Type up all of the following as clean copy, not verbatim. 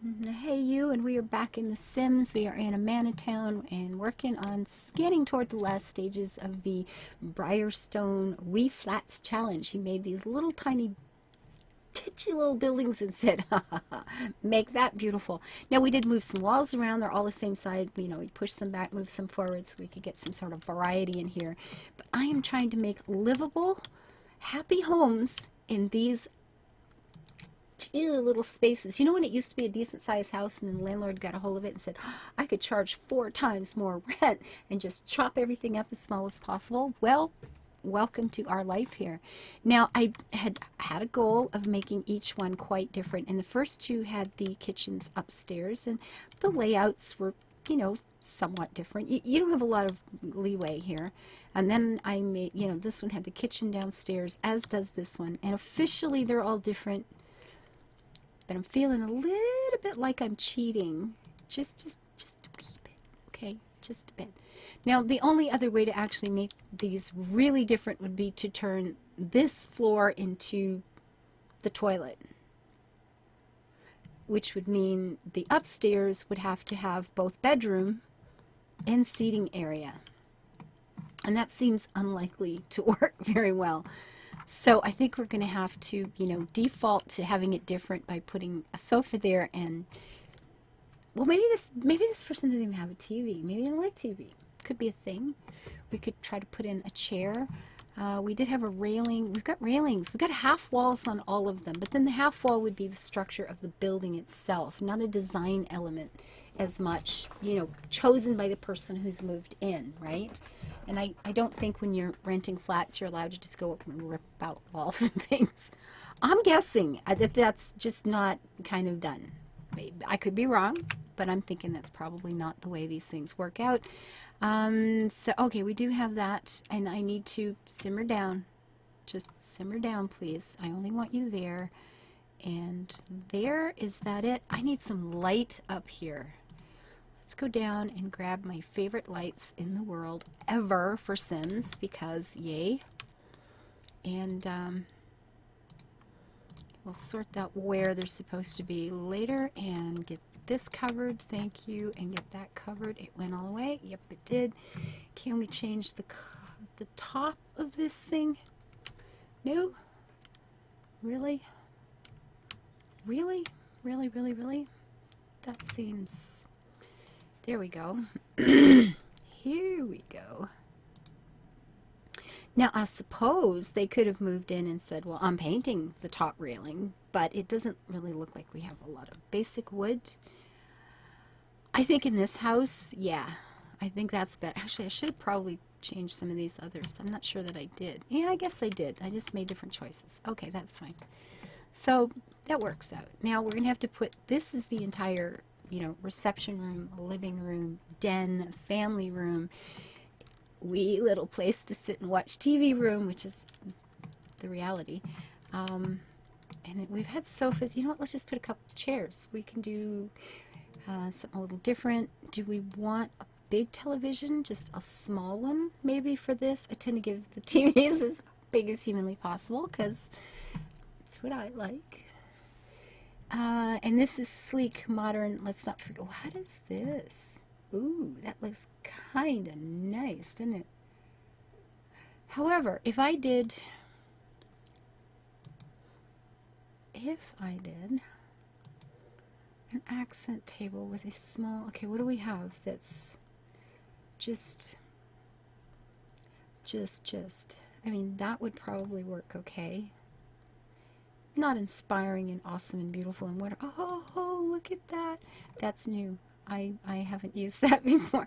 Hey you, and we are back in The Sims. We are in a Manitown and working on getting toward the last stages of the Briarstone Reflats Challenge. He made these little tiny titchy little buildings and said, ha ha ha, make that beautiful. Now we did move some walls around. They're all the same size. You know, we pushed some back, moved some forward so we could get some sort of variety in here. But I am trying to make livable, happy homes in these little spaces. You know when it used to be a decent sized house and then the landlord got a hold of it and said, oh, I could charge 4 times more rent and just chop everything up as small as possible? Well, welcome to our life here. Now, I had a goal of making each one quite different, and the first two had the kitchens upstairs, and the layouts were, you know, somewhat different. You don't have a lot of leeway here. And then I made, you know, this one had the kitchen downstairs, as does this one, and officially they're all different. But I'm feeling a little bit like I'm cheating. Just a wee bit, okay? Just a bit. Now, the only other way to actually make these really different would be to turn this floor into the toilet, which would mean the upstairs would have to have both bedroom and seating area. And that seems unlikely to work very well. So I think we're going to have to, you know, default to having it different by putting a sofa there. And well, maybe this person doesn't even have a TV. Maybe they don't like TV. Could be a thing. We could try to put in a chair. We did have a railing. We've got railings. We've got half walls on all of them. But then the half wall would be the structure of the building itself, not a design element as much, you know, chosen by the person who's moved in, right? And I don't think when you're renting flats you're allowed to just go up and rip out walls and things. I'm guessing that that's just not kind of done. I could be wrong, but I'm thinking that's probably not the way these things work out. So, okay, we do have that, and I need to simmer down. Just simmer down, please. I only want you there. And there, is that it? I need some light up here. Let's go down and grab my favorite lights in the world ever for Sims, because yay. And we'll sort that where they're supposed to be later and get this covered, thank you, and get that covered. It went all the way. Yep, it did. Can we change the top of this thing? No? Really? Really? Really, really, really? That seems... There we go. Here we go. Now, I suppose they could have moved in and said, well, I'm painting the top railing, but it doesn't really look like we have a lot of basic wood. I think in this house, yeah, I think that's better. Actually, I should have probably changed some of these others. I'm not sure that I did. Yeah, I guess I did. I just made different choices. Okay, that's fine. So that works out. Now we're going to have to put, this is the entire, you know, reception room, living room, den, family room, wee little place to sit and watch TV room, which is the reality. And we've had sofas. You know what? Let's just put a couple of chairs. We can do something a little different. Do we want a big television? Just a small one, maybe, for this? I tend to give the TVs as big as humanly possible because it's what I like. And this is sleek, modern. Let's not forget. What is this? Ooh, that looks kind of nice, doesn't it? However, if I did an accent table with a small, okay, what do we have that's just, I mean, that would probably work okay. Not inspiring and awesome and beautiful and wonderful. Oh, look at that. That's new. I haven't used that before.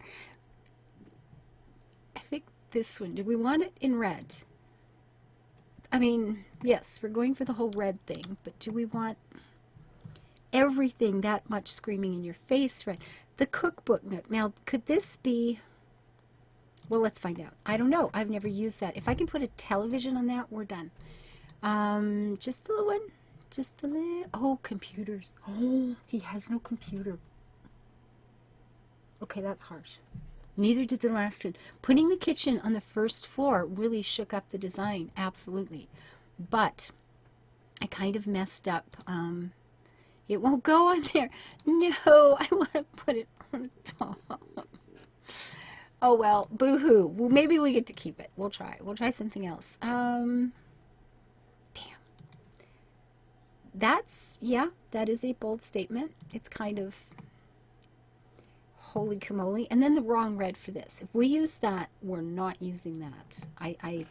I think this one. Do we want it in red? I mean, yes, we're going for the whole red thing, but do we want everything that much screaming in your face red? The cookbook nook. Now, could this be... Well, let's find out. I don't know. I've never used that. If I can put a television on that, we're done. Just a little one. Just a little... Oh, computers. Oh, he has no computer. Okay, that's harsh. Neither did the last one. Putting the kitchen on the first floor really shook up the design, absolutely. But I kind of messed up, It won't go on there. No, I want to put it on the top. Oh well, boo-hoo. Well, maybe we get to keep it. We'll try. We'll try something else. Damn. Yeah, that is a bold statement. It's kind of holy camole. And then the wrong red for this. If we use that, we're not using that. I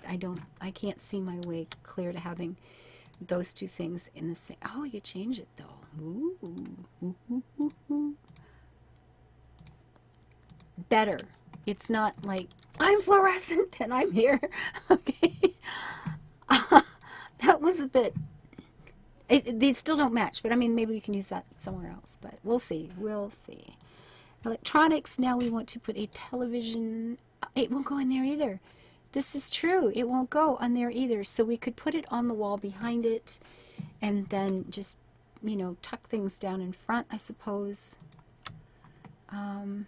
can't see my way clear to having those two things in the same. Oh, you change it though. Ooh. Ooh, ooh, ooh, ooh. Better. It's not like I'm fluorescent and I'm here. Okay. That was a bit. They still don't match, but I mean, maybe we can use that somewhere else. But we'll see. We'll see. Electronics. Now we want to put a television. It won't go in there either. This is true. It won't go on there either. So we could put it on the wall behind it, and then just, you know, tuck things down in front, I suppose. And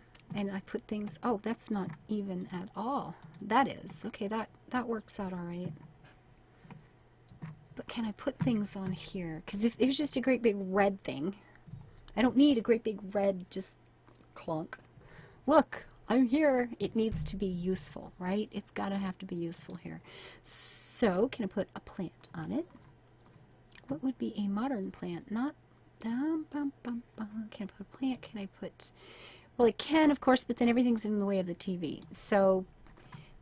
I put things. Oh, that's not even at all. That is okay. That works out all right. But can I put things on here? Because if it was just a great big red thing, I don't need a great big red just clunk. Look, I'm here. It needs to be useful, right? It's got to have to be useful here. So can I put a plant on it? What would be a modern plant? Not can I put a plant? Can I put? Well, it can, of course, but then everything's in the way of the TV. So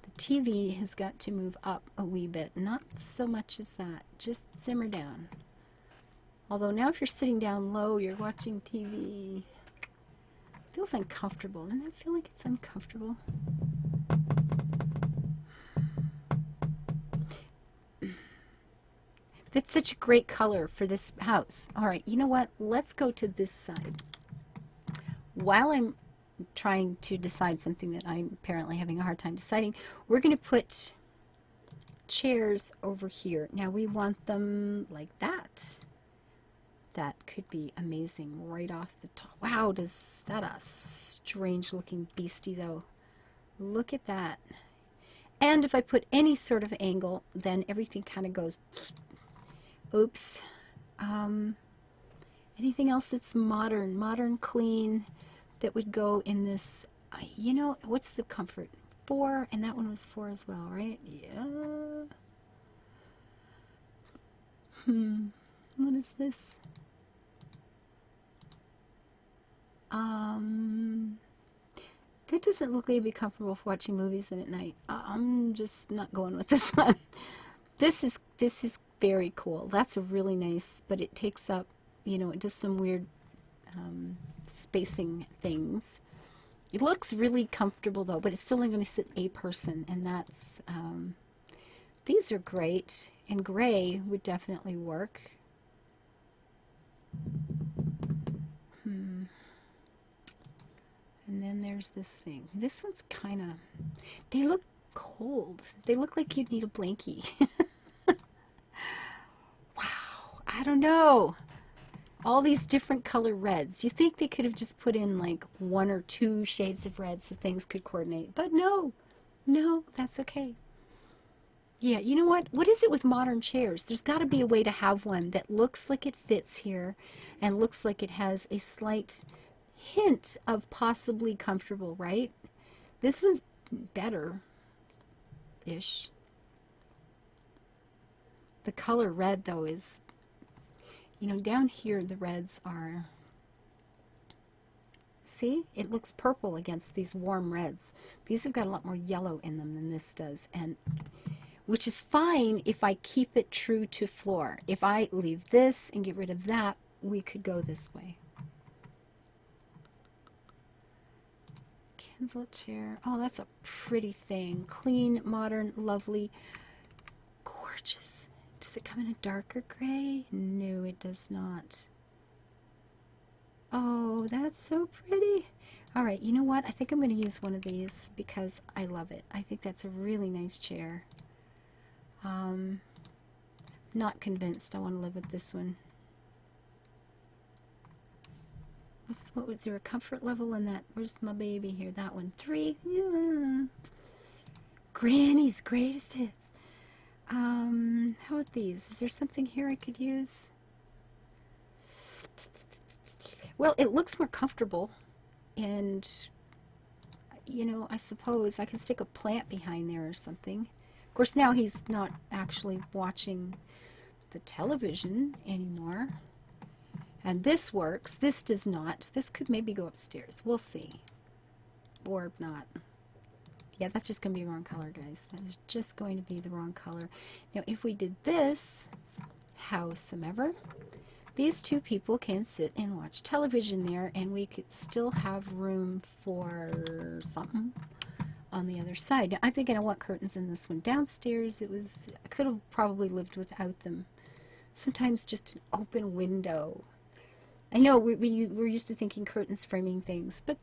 the TV has got to move up a wee bit. Not so much as that. Just simmer down. Although now if you're sitting down low, you're watching TV. It feels uncomfortable. Doesn't that feel like it's uncomfortable? That's such a great color for this house. All right, you know what? Let's go to this side. While I'm trying to decide something that I'm apparently having a hard time deciding, we're going to put chairs over here. Now we want them like that. That could be amazing right off the top. Wow, does that a strange looking beastie though. Look at that. And if I put any sort of angle, then everything kind of goes, oops. Anything else that's modern, clean, that would go in this, you know, what's the comfort? 4, and that one was 4 as well, right? Yeah. What is this? That doesn't look like it'd be comfortable for watching movies in at night. I'm just not going with this one. This is very cool. That's a really nice, but it takes up, you know, it does some weird spacing things. It looks really comfortable though, but it's still only going to sit a person, and that's these are great, and gray would definitely work. And then there's this thing. This one's kind of, they look cold. They look like you'd need a blankie. Wow, I don't know. All these different color reds. You think they could have just put in like 1 or 2 shades of red so things could coordinate. But no, that's okay. Yeah, you know what? What is it with modern chairs? There's got to be a way to have one that looks like it fits here and looks like it has a slight hint of possibly comfortable, right? This one's better-ish. The color red, though, is, you know, down here the reds are, see? It looks purple against these warm reds. These have got a lot more yellow in them than this does, and which is fine if I keep it true to floor. If I leave this and get rid of that, we could go this way. Kinslet chair. Oh, that's a pretty thing. Clean, modern, lovely, gorgeous. Does it come in a darker gray? No, it does not. Oh, that's so pretty. All right, you know what? I think I'm going to use one of these because I love it. I think that's a really nice chair. Not convinced I want to live with this one. What was there, a comfort level in that? Where's my baby here? That one. 3. Yeah. Granny's greatest hits. How about these? Is there something here I could use? Well, it looks more comfortable, and you know, I suppose I could stick a plant behind there or something. Of course, now he's not actually watching the television anymore. And this works. This does not. This could maybe go upstairs. We'll see. Or not. Yeah, that's just going to be the wrong color, guys. That is just going to be the wrong color. Now, if we did this, howsoever, these two people can sit and watch television there, and we could still have room for something on the other side. Now, I'm thinking I want curtains in this one. Downstairs, I could have probably lived without them. Sometimes just an open window. I know we're used to thinking curtains framing things, but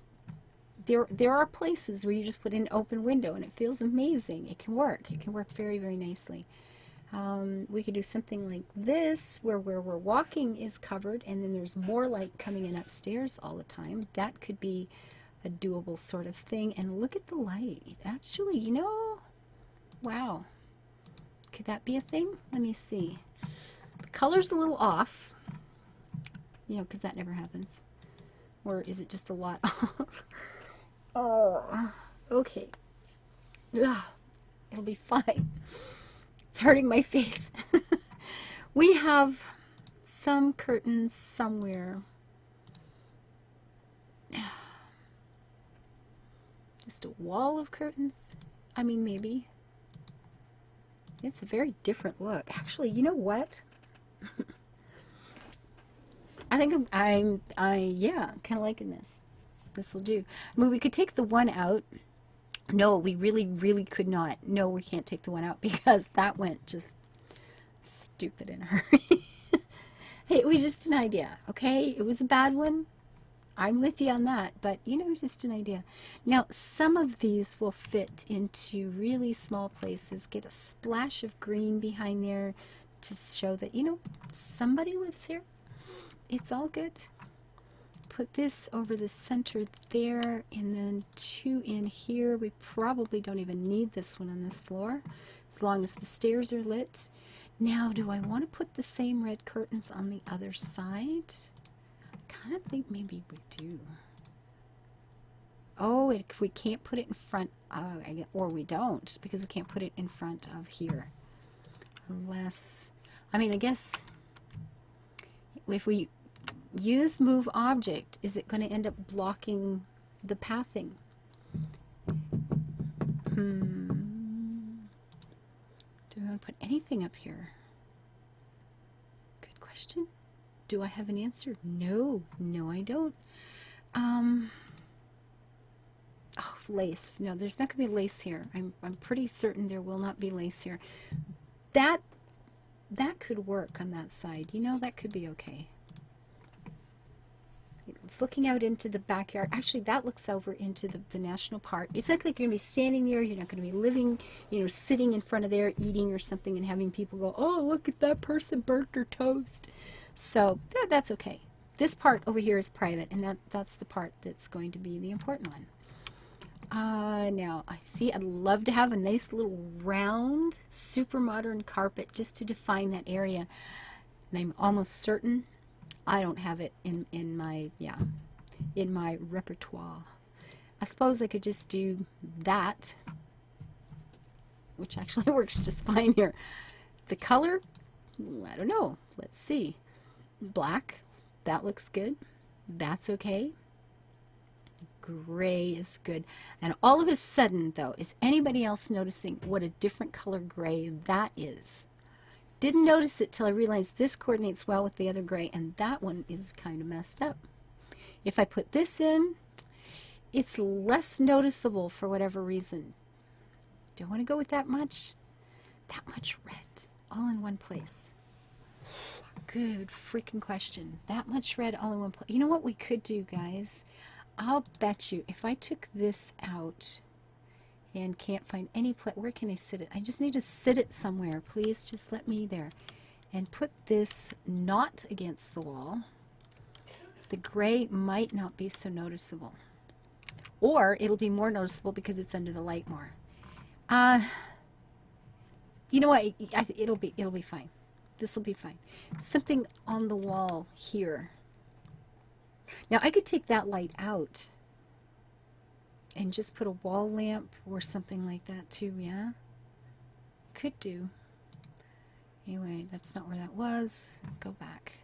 there are places where you just put in an open window and it feels amazing. It can work. It can work very, very nicely. We could do something like this where we're walking is covered and then there's more light coming in upstairs all the time. That could be a doable sort of thing. And look at the light. Actually, you know, wow. Could that be a thing? Let me see. The color's a little off, you know, because that never happens. Or is it just a lot off? Oh, okay. Ugh, it'll be fine. It's hurting my face. We have some curtains somewhere. Just a wall of curtains? I mean, maybe. It's a very different look. Actually, you know what? I think yeah, kind of liking this. This will do. I mean, we could take the one out. No, we really, really could not. No, we can't take the one out because that went just stupid in a hurry. Hey, it was just an idea, okay? It was a bad one. I'm with you on that, but you know, just an idea. Now, some of these will fit into really small places. Get a splash of green behind there to show that, you know, somebody lives here. It's all good. Put this over the center there, and then two in here. We probably don't even need this one on this floor, as long as the stairs are lit. Now, do I want to put the same red curtains on the other side? I kind of think maybe we do. Oh, if we can't put it in front, or we don't, because we can't put it in front of here. Unless, I mean, I guess if we use move object, is it going to end up blocking the pathing? Do I want to put anything up here? Good question. Do I have an answer? No, I don't. Oh, lace. No, there's not going to be lace here. I'm pretty certain there will not be lace here. That could work on that side. You know, that could be okay. It's looking out into the backyard. Actually, that looks over into the national park. It's not like you're going to be standing there. You're not going to be living, you know, sitting in front of there eating or something and having people go, oh, look at that person burnt their toast. So that's okay. This part over here is private, and that's the part that's going to be the important one. Now, I see I'd love to have a nice little round, super modern carpet just to define that area. And I'm almost certain I don't have it in my repertoire. I suppose I could just do that, which actually works just fine here. The color, I don't know. Let's see. Black, that looks good. That's okay. Gray is good. And all of a sudden, though, is anybody else noticing what a different color gray that is? Didn't notice it till I realized this coordinates well with the other gray, and that one is kind of messed up. If I put this in, it's less noticeable for whatever reason. Don't want to go with that much. That much red, all in one place. Good freaking question. That much red all in one place. You know what we could do, guys? I'll bet you if I took this out and can't find any place, where can I sit it? I just need to sit it somewhere. Please just let me there. And put this not against the wall. The gray might not be so noticeable. Or it'll be more noticeable because it's under the light more. You know what? It'll be fine. This will be fine. Something on the wall here. Now I could take that light out and just put a wall lamp or something like that too, yeah? Could do. Anyway, that's not where that was. Go back.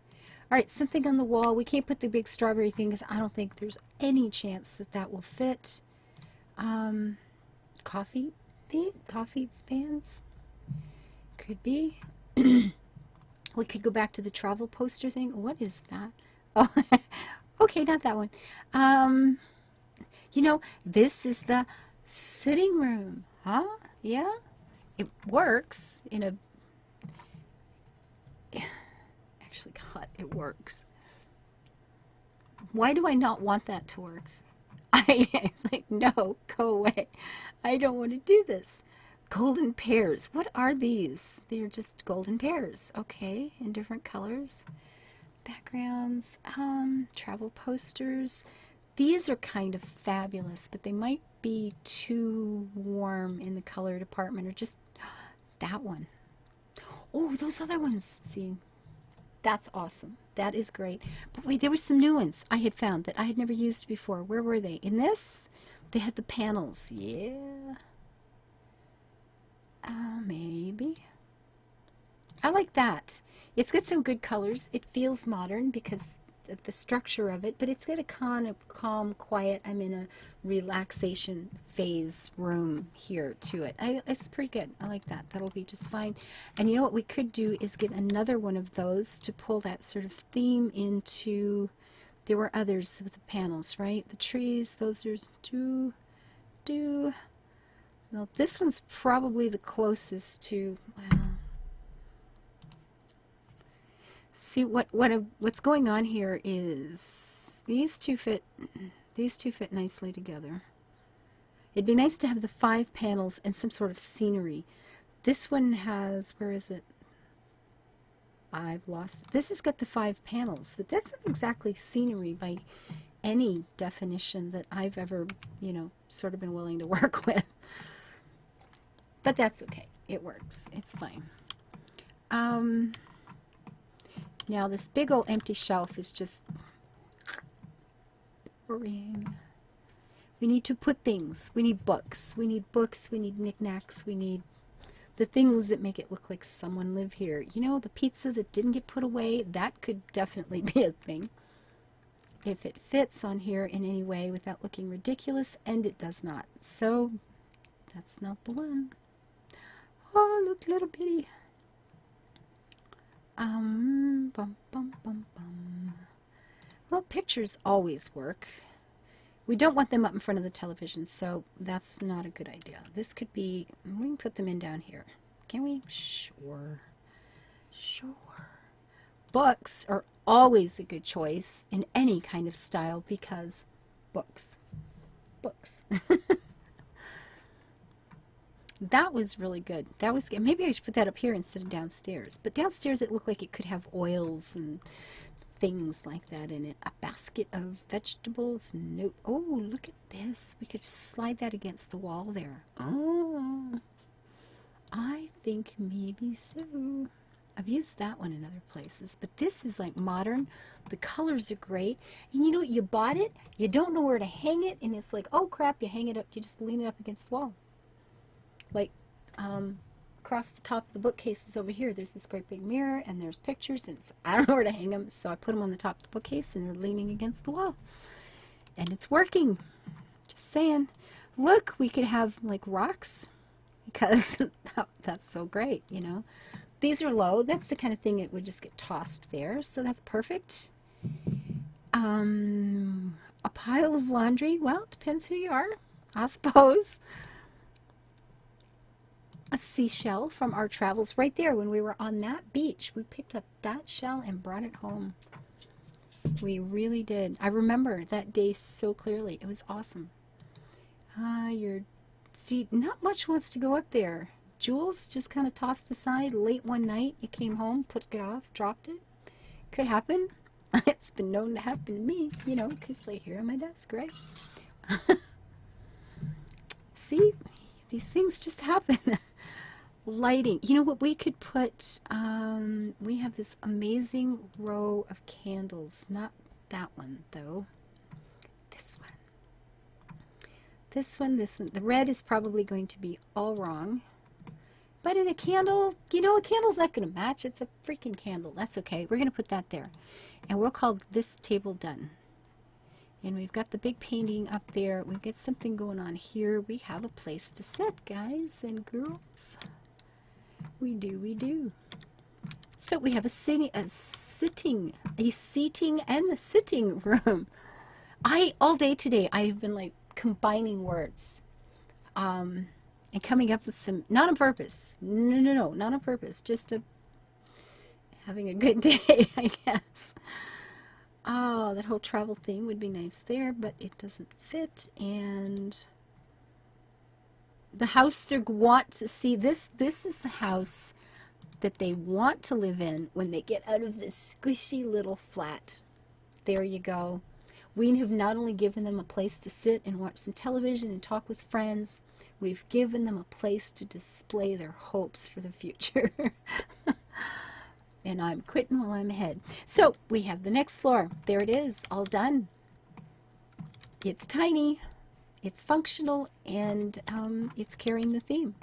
All right, something on the wall. We can't put the big strawberry thing because I don't think there's any chance that that will fit. Coffee fans? Could be. We could go back to the travel poster thing. What is that? Oh, okay, not that one. You know, this is the sitting room, huh? Yeah, it works in a... Actually, God, it works. Why do I not want that to work? It's like, no, go away. I don't want to do this. Golden pears. What are these? They're just golden pears. Okay, in different colors. Backgrounds, travel posters. These are kind of fabulous, but they might be too warm in the color department, or just that one. Oh, those other ones. See, that's awesome. That is great. But wait, there were some new ones I had found that I had never used before. Where were they? In this? They had the panels. Yeah. Maybe. I like that. It's got some good colors. It feels modern because of the structure of it, but it's got a kind of calm, quiet, I'm in a relaxation phase room here to it. It's pretty good. I like that. That'll be just fine. And you know what we could do is get another one of those to pull that sort of theme into... There were others with the panels, right? The trees, those are well, this one's probably the closest to... Well, see what's going on here is these two fit nicely together. It'd be nice to have the 5 panels and some sort of scenery. This one has, where is it? I've lost it. This has got the 5 panels, but that's not exactly scenery by any definition that I've ever, you know, sort of been willing to work with. But that's okay. It works. It's fine. Now this big old empty shelf is just boring. We need to put things. We need books. We need books. We need knickknacks. We need the things that make it look like someone lived here. You know, the pizza that didn't get put away, that could definitely be a thing. If it fits on here in any way without looking ridiculous, and it does not. So that's not the one. Oh, look, little bitty. Well, pictures always work. We don't want them up in front of the television, so that's not a good idea. This could be, we can put them in down here. Can we? Sure. Sure. Books are always a good choice in any kind of style because books. Books. That was really good. That was good. Maybe I should put that up here instead of downstairs. But downstairs it looked like it could have oils and things like that in it. A basket of vegetables. Nope. Oh, look at this. We could just slide that against the wall there. Oh, I think maybe so. I've used that one in other places. But this is like modern. The colors are great. And you know, you bought it. You don't know where to hang it. And it's like, oh crap, you hang it up. You just lean it up against the wall. Like across the top of the bookcases over here, there's this great big mirror and there's pictures, and so I don't know where to hang them, so I put them on the top of the bookcase and they're leaning against the wall, and it's working. Just saying. Look, we could have like rocks because that's so great, you know. These are low. That's the kind of thing that would just get tossed there, so that's perfect. A pile of laundry. Well, it depends who you are, I suppose. A seashell from our travels right there when we were on that beach. We picked up that shell and brought it home. We really did. I remember that day so clearly. It was awesome. See, not much wants to go up there. Jules just kind of tossed aside late one night. You came home, put it off, dropped it. Could happen. It's been known to happen to me, you know, because like here on my desk, right? See, these things just happen. Lighting. You know what we could put? We have this amazing row of candles. Not that one, though. This one, this one. The red is probably going to be all wrong. But in a candle, you know, a candle's not going to match. It's a freaking candle. That's okay. We're going to put that there. And we'll call this table done. And we've got the big painting up there. We've got something going on here. We have a place to sit, guys and girls. We do, we do. So we have a seating and a sitting room. All day today, I've been like combining words. And coming up with some, not on purpose. No, not on purpose. Just having a good day, I guess. Oh, that whole travel thing would be nice there, but it doesn't fit. And the house they want to see, this is the house that they want to live in when they get out of this squishy little flat. There you go. We have not only given them a place to sit and watch some television and talk with friends, we've given them a place to display their hopes for the future. And I'm quitting while I'm ahead. So we have the next floor. There it is, all done. It's tiny, it's functional, and it's carrying the theme.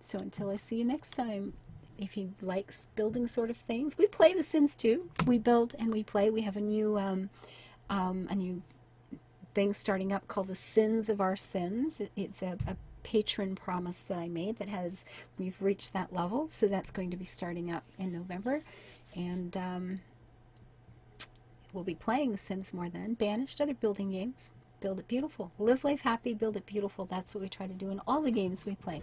So until I see you next time, if you like building sort of things, we play The Sims too. We build and we play. We have a new thing starting up called The Sins of Our Sins. It's a patron promise that I made that we've reached that level, so that's going to be starting up in November, and we'll be playing The Sims more then. Banished, other building games. Build it beautiful. Live life happy, build it beautiful. That's what we try to do in all the games we play.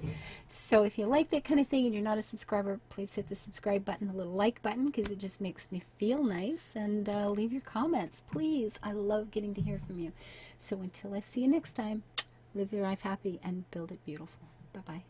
So if you like that kind of thing and you're not a subscriber, please hit the subscribe button, the little like button, because it just makes me feel nice, and leave your comments, please. I love getting to hear from you. So until I see you next time, live your life happy and build it beautiful. Bye-bye.